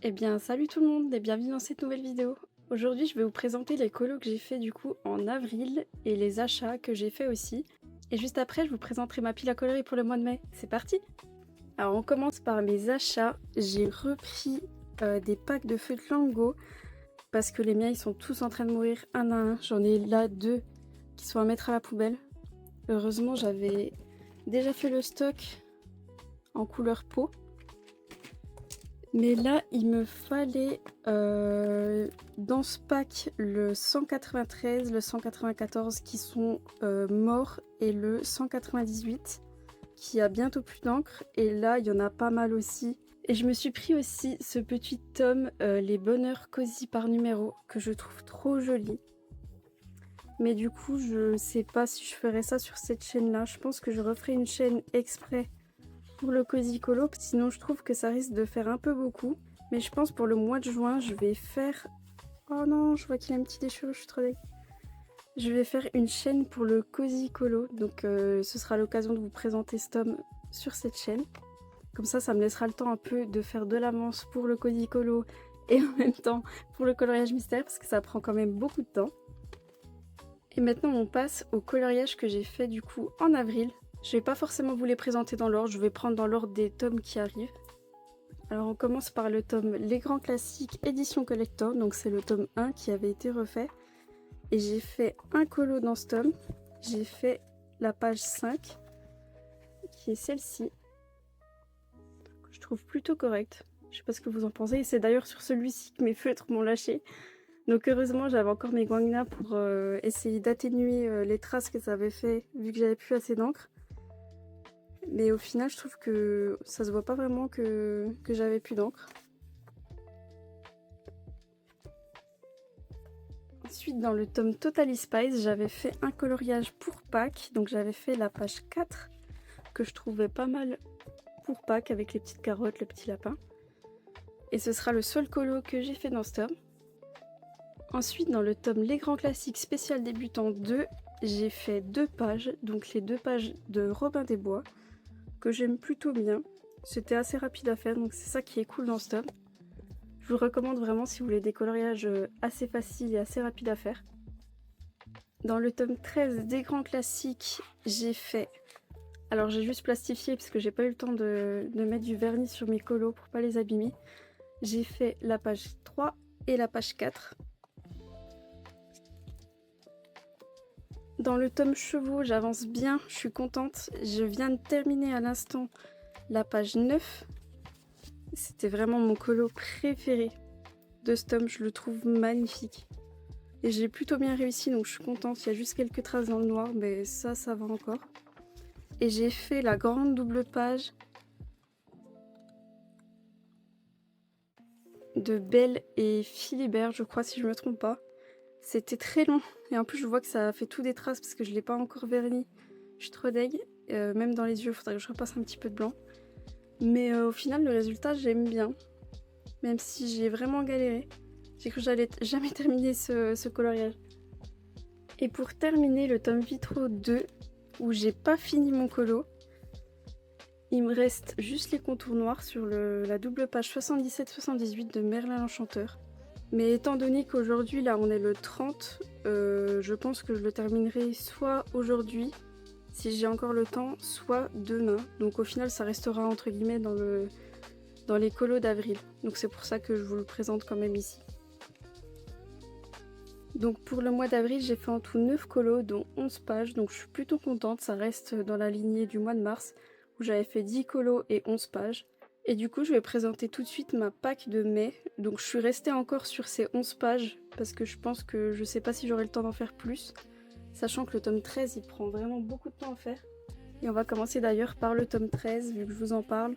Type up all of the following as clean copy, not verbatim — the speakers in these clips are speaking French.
Eh bien, salut tout le monde et bienvenue dans cette nouvelle vidéo. Aujourd'hui, je vais vous présenter les colos que j'ai fait du coup en avril et les achats que j'ai fait aussi. Et juste après, je vous présenterai ma pile à coloris pour le mois de mai. C'est parti! Alors, on commence par mes achats. J'ai repris des packs de feutres Lango parce que les miens, ils sont tous en train de mourir un à un. J'en ai là 2 qui sont à mettre à la poubelle. Heureusement, j'avais déjà fait le stock en couleur peau. Mais là, il me fallait dans ce pack le 193, le 194 qui sont morts et le 198 qui a bientôt plus d'encre. Et là, il y en a pas mal aussi. Et je me suis pris aussi ce petit tome, les bonheurs cosy par numéro, que je trouve trop joli. Mais du coup, je sais pas si je ferai ça sur cette chaîne-là. Je pense que je referai une chaîne exprès pour le Cozy Colo, sinon je trouve que ça risque de faire un peu beaucoup. Mais je pense pour le mois de juin, je vais faire... Oh non, je vois qu'il a une petite déchirure, je suis trop deg. Je vais faire une chaîne pour le Cozy Colo, donc ce sera l'occasion de vous présenter ce tome sur cette chaîne. Comme ça me laissera le temps un peu de faire de l'avance pour le Cozy Colo et en même temps pour le coloriage mystère, parce que ça prend quand même beaucoup de temps. Et maintenant on passe au coloriage que j'ai fait du coup en avril. Je vais pas forcément vous les présenter dans l'ordre, je vais prendre dans l'ordre des tomes qui arrivent. Alors on commence par le tome Les Grands Classiques édition collector, donc c'est le tome 1 qui avait été refait. Et j'ai fait un colo dans ce tome, j'ai fait la page 5, qui est celle-ci, que je trouve plutôt correcte. Je sais pas ce que vous en pensez, et c'est d'ailleurs sur celui-ci que mes feutres m'ont lâché. Donc heureusement j'avais encore mes guangna pour essayer d'atténuer les traces que ça avait fait, vu que j'avais plus assez d'encre. Mais au final, je trouve que ça se voit pas vraiment que j'avais plus d'encre. Ensuite, dans le tome Totally Spice, j'avais fait un coloriage pour Pâques. Donc j'avais fait la page 4, que je trouvais pas mal pour Pâques, avec les petites carottes, le petit lapin. Et ce sera le seul colo que j'ai fait dans ce tome. Ensuite, dans le tome Les Grands Classiques spécial débutant 2, j'ai fait 2 pages. Donc les 2 pages de Robin des Bois, que j'aime plutôt bien. C'était assez rapide à faire, donc c'est ça qui est cool dans ce tome. Je vous le recommande vraiment si vous voulez des coloriages assez faciles et assez rapides à faire. Dans le tome 13 des Grands Classiques, j'ai fait... Alors j'ai juste plastifié parce que j'ai pas eu le temps de mettre du vernis sur mes colos pour pas les abîmer. J'ai fait la page 3 et la page 4. Dans le tome Chevaux, j'avance bien, je suis contente. Je viens de terminer à l'instant la page 9. C'était vraiment mon colo préféré de ce tome, je le trouve magnifique. Et j'ai plutôt bien réussi, donc je suis contente. Il y a juste quelques traces dans le noir, mais ça va encore. Et j'ai fait la grande double page de Belle et Philibert, je crois, si je me trompe pas. C'était très long, et en plus je vois que ça a fait tout des traces parce que je l'ai pas encore verni. Je suis trop deg, même dans les yeux, il faudrait que je repasse un petit peu de blanc. Mais au final, le résultat, j'aime bien. Même si j'ai vraiment galéré. J'ai cru que j'allais jamais terminer ce coloriage. Et pour terminer le tome Vitro 2, où j'ai pas fini mon colo, il me reste juste les contours noirs sur la double page 77-78 de Merlin l'Enchanteur. Mais étant donné qu'aujourd'hui, là, on est le 30, je pense que je le terminerai soit aujourd'hui, si j'ai encore le temps, soit demain. Donc au final, ça restera entre guillemets dans les colos d'avril. Donc c'est pour ça que je vous le présente quand même ici. Donc pour le mois d'avril, j'ai fait en tout 9 colos, dont 11 pages, donc je suis plutôt contente. Ça reste dans la lignée du mois de mars, où j'avais fait 10 colos et 11 pages. Et du coup, je vais présenter tout de suite ma pack de mai. Donc je suis restée encore sur ces 11 pages, parce que je pense que je sais pas si j'aurai le temps d'en faire plus. Sachant que le tome 13, il prend vraiment beaucoup de temps à faire. Et on va commencer d'ailleurs par le tome 13, vu que je vous en parle.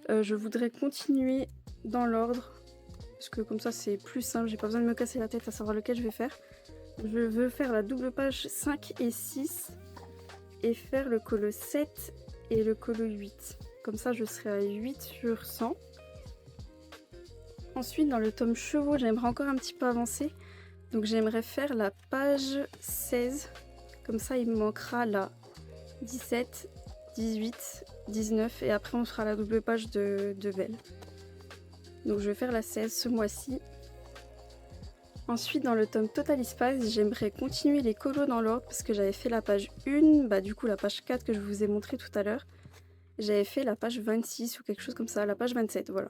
Je voudrais continuer dans l'ordre, parce que comme ça c'est plus simple, j'ai pas besoin de me casser la tête à savoir lequel je vais faire. Je veux faire la double page 5 et 6 et faire le colo 7 et le colo 8. Comme ça je serai à 8 sur 100. Ensuite dans le tome Chevaux, j'aimerais encore un petit peu avancer. Donc j'aimerais faire la page 16. Comme ça il me manquera la 17, 18, 19 et après on fera la double page de Belle. Donc je vais faire la 16 ce mois-ci. Ensuite, dans le tome Total Espace, j'aimerais continuer les colos dans l'ordre parce que j'avais fait la page 1, bah du coup la page 4 que je vous ai montré tout à l'heure. J'avais fait la page 26 ou quelque chose comme ça, la page 27, voilà.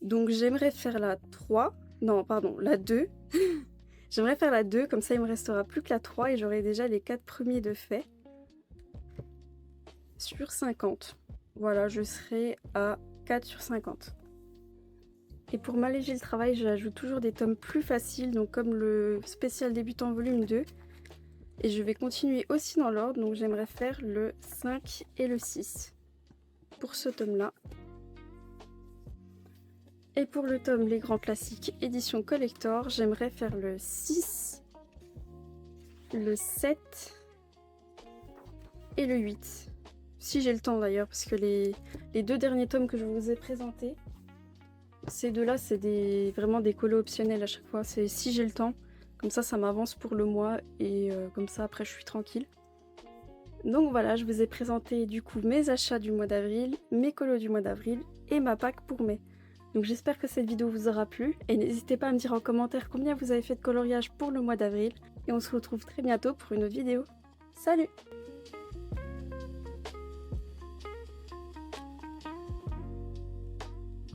Donc j'aimerais faire la 3, non pardon, la 2. J'aimerais faire la 2, comme ça il me restera plus que la 3 et j'aurai déjà les 4 premiers de fait. Sur 50. Voilà, je serai à 4 sur 50. Et pour m'alléger le travail, j'ajoute toujours des tomes plus faciles, donc comme le spécial débutant volume 2. Et je vais continuer aussi dans l'ordre, donc j'aimerais faire le 5 et le 6 pour ce tome-là. Et pour le tome Les Grands Classiques édition collector, j'aimerais faire le 6, le 7 et le 8. Si j'ai le temps d'ailleurs, parce que les 2 derniers tomes que je vous ai présentés, ces deux-là, c'est vraiment des colos optionnels à chaque fois. C'est si j'ai le temps. Comme ça m'avance pour le mois et comme ça, après, je suis tranquille. Donc voilà, je vous ai présenté du coup mes achats du mois d'avril, mes colos du mois d'avril et ma pack pour mai. Donc j'espère que cette vidéo vous aura plu et n'hésitez pas à me dire en commentaire combien vous avez fait de coloriage pour le mois d'avril. Et on se retrouve très bientôt pour une autre vidéo. Salut!